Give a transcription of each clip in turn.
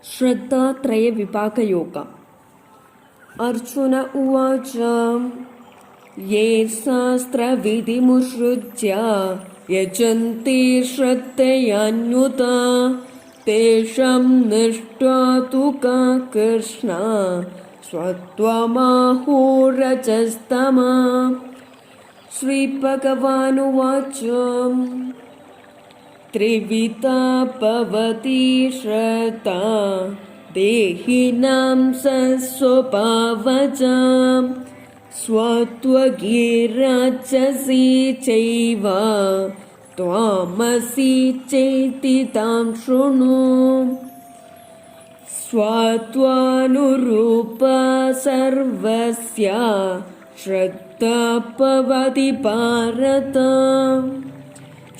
श्रद्धात्रयविपाकयोगः। अर्जुन उवाच ये शास्त्रविधिमुत्सृज्य यजन्ति श्रद्धयान्वित तेषां निष्ठा तु का कृष्ण सत्त्वमाहुरजस्तमः। श्रीभगवानुवाच त्रिविधा भवति श्रद्धा देहिनां स्वभावजा सत्त्वगी राजसी चैव त्वामसि चेति तां शृणु। सत्त्वानुरूपा सर्वस्य श्रद्धा भवति भारत।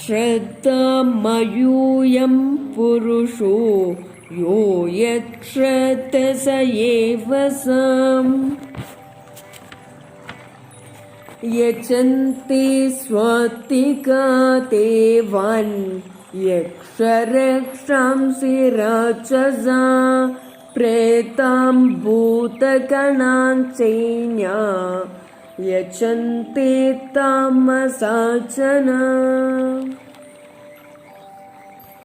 श्रद्धामयूयं पुरुषो यो यच्छ्रद्धः स एव सः। यजन्ति स्वात्तिका देवान् यक्षरक्षांसि राक्षसा प्रेतां भूतगणान् चैन्या यजन्ति तामसा जनाः।